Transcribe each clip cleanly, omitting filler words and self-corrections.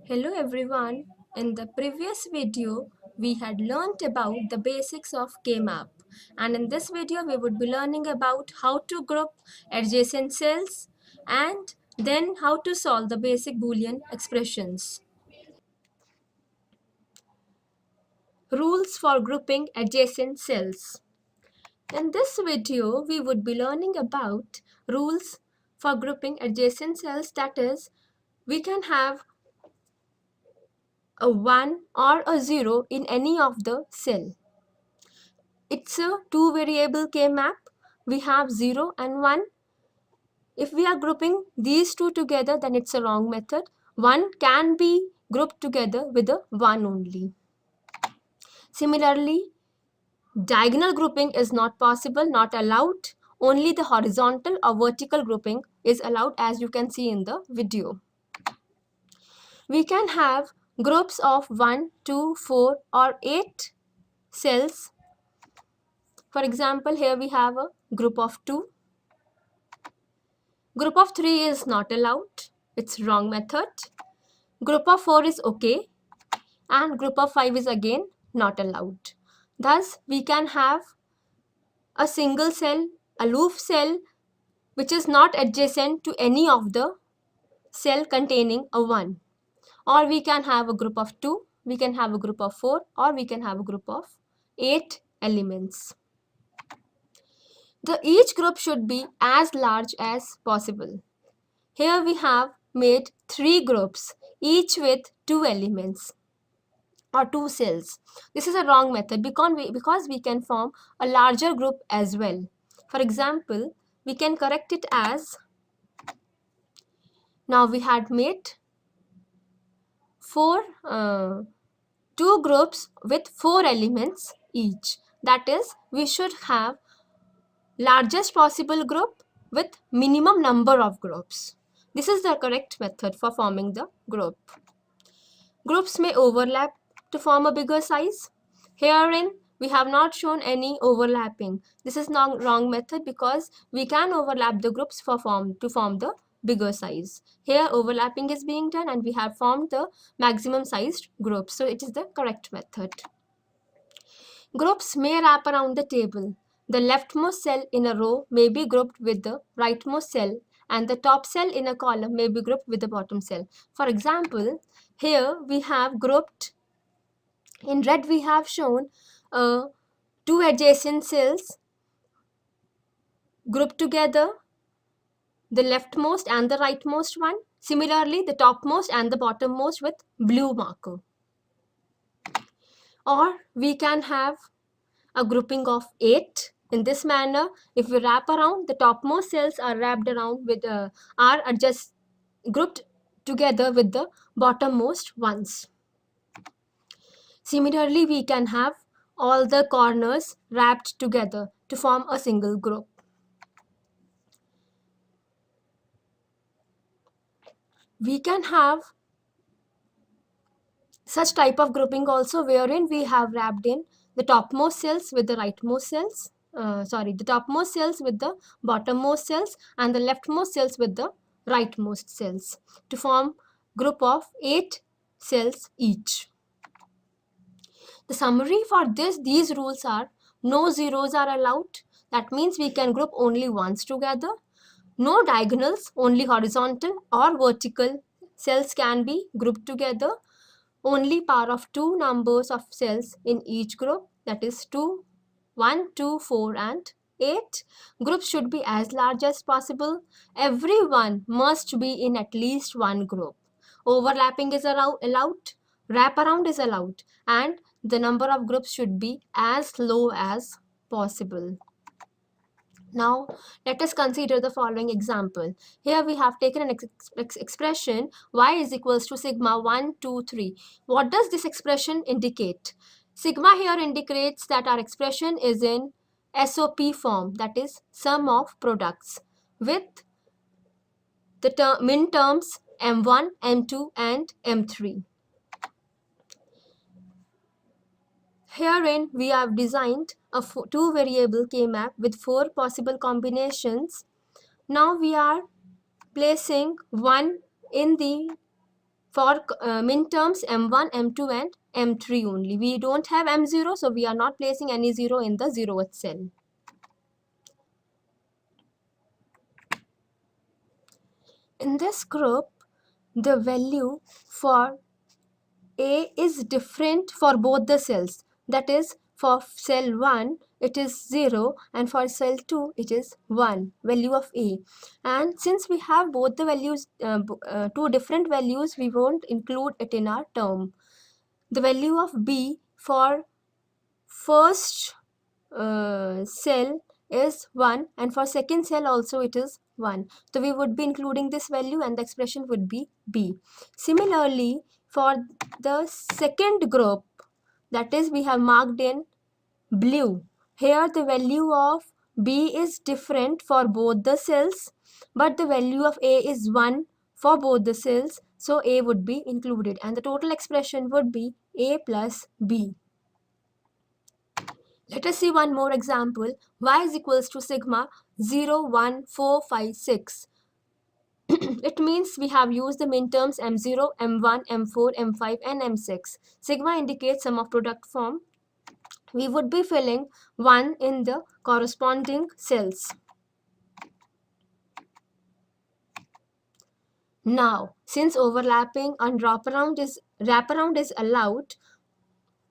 Hello everyone. In the previous video, we had learned about the basics of K-map. And in this video, we would be learning about how to group adjacent cells and then how to solve the basic Boolean expressions. Rules for grouping adjacent cells. In this video, we would be learning about rules for grouping adjacent cells. That is, we can have a 1 or a 0 in any of the cell. It's a two variable K-map. We have 0 and 1. If we are grouping these two together, then it's a wrong method. 1 can be grouped together with a 1 only. Similarly, diagonal grouping is not possible, not allowed. Only the horizontal or vertical grouping is allowed, as you can see in the video. We can have groups of 1, 2, 4 or 8 cells. For example, here we have a group of 2. Group of 3 is not allowed. It's wrong method. Group of 4 is okay. And group of 5 is again not allowed. Thus, we can have a single cell, a loop cell, which is not adjacent to any of the cell containing a 1. Or we can have a group of 2, we can have a group of 4, or we can have a group of 8 elements. Each group should be as large as possible. Here we have made 3 groups, each with 2 elements or 2 cells. This is a wrong method because we can form a larger group as well. For example, we can correct it as, now we had made 2 groups with 4 elements each. That is, we should have largest possible group with minimum number of groups. This is the correct method for forming the group. Groups may overlap to form a bigger size. Herein, we have not shown any overlapping. This is not wrong method because we can overlap the groups to form the bigger size. Here, overlapping is being done and we have formed the maximum sized group. So, it is the correct method. Groups may wrap around the table. The leftmost cell in a row may be grouped with the rightmost cell and the top cell in a column may be grouped with the bottom cell. For example, here we have grouped, in red we have shown 2 adjacent cells grouped together, the leftmost and the rightmost one. Similarly, the topmost and the bottommost with blue marker. Or we can have a grouping of 8. In this manner, if we wrap around, the topmost cells are wrapped around with are just grouped together with the bottommost ones. Similarly, we can have all the corners wrapped together to form a single group. We can have such type of grouping also wherein we have wrapped in the topmost cells with the rightmost cells. The topmost cells with the bottommost cells and the leftmost cells with the rightmost cells to form group of 8 cells each. The summary for these rules are: no zeros are allowed. That means we can group only ones together. No diagonals, only horizontal or vertical cells can be grouped together. Only power of 2 numbers of cells in each group, that is 2, 1, 2, 4 and 8. Groups should be as large as possible. Everyone must be in at least one group. Overlapping is allowed, wraparound is allowed, and the number of groups should be as low as possible. Now, let us consider the following example. Here we have taken an expression y is equals to sigma 1, 2, 3. What does this expression indicate? Sigma here indicates that our expression is in SOP form, that is sum of products, with the min terms M1, M2 and M3. Herein, we have designed a 2 variable K-map with 4 possible combinations. Now we are placing 1 in the For min terms m1, m2 and m3 only. We don't have m0, so we are not placing any 0 in the 0th cell. In this group, the value for A is different for both the cells. That is, for cell 1 it is 0 and for cell 2 it is 1, value of A. And since we have both the values, two different values, we won't include it in our term. The value of B for first cell is 1 and for second cell also it is 1. So we would be including this value and the expression would be B. Similarly, for the second group, that is we have marked in blue. Here the value of B is different for both the cells, but the value of A is 1 for both the cells, so A would be included and the total expression would be A plus B. Let us see one more example. Y is equals to sigma 0, 1, 4, 5, 6. It means we have used the min terms m0, m1, m4, m5 and m6. Sigma indicates sum of product form. We would be filling 1 in the corresponding cells. Now, since overlapping and wraparound is allowed,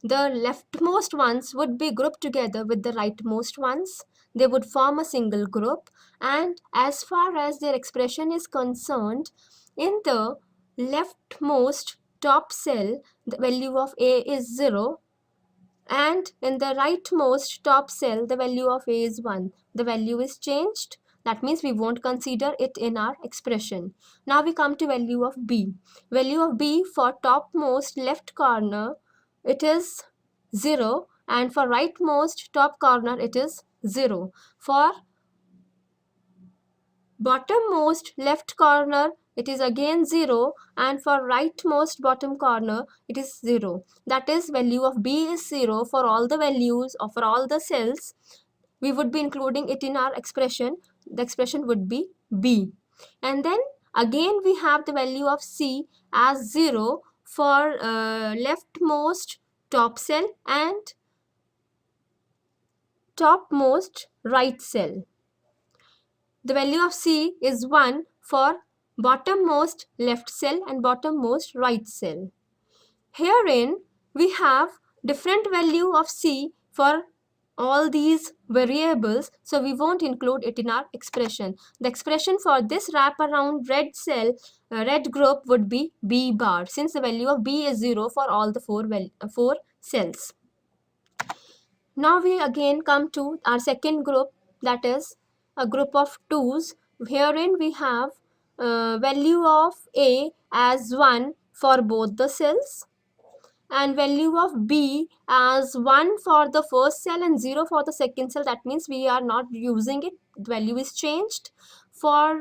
the leftmost ones would be grouped together with the rightmost ones. They would form a single group, and as far as their expression is concerned, in the leftmost top cell, the value of A is 0, and in the rightmost top cell, the value of A is 1. The value is changed. That means we won't consider it in our expression. Now we come to value of B. Value of B for topmost left corner, it is 0, and for rightmost top corner it is 0. For bottommost left corner it is again 0, and for rightmost bottom corner it is 0. That is, value of B is 0 for all the values or for all the cells. We would be including it in our expression. The expression would be B. And then again we have the value of C as 0 for leftmost top cell and topmost right cell. The value of C is 1 for bottommost left cell and bottommost right cell. Herein we have different value of C for all these variables, so we won't include it in our expression. The expression for this wraparound red cell, red group would be B bar, since the value of B is 0 for all the four cells. Now we again come to our second group, that is a group of 2's. Herein we have value of A as 1 for both the cells and value of B as 1 for the first cell and 0 for the second cell. That means we are not using it. The value is changed. For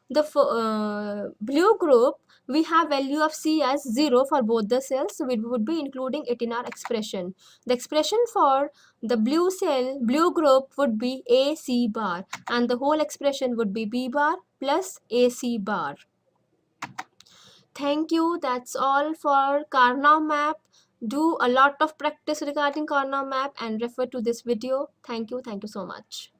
the blue group, we have value of C as 0 for both the cells, so we would be including it in our expression. The expression for the blue group would be AC bar, and the whole expression would be B bar plus AC bar. Thank you. That's all for Karnaugh map. Do a lot of practice regarding Karnaugh map and refer to this video. Thank you. Thank you so much.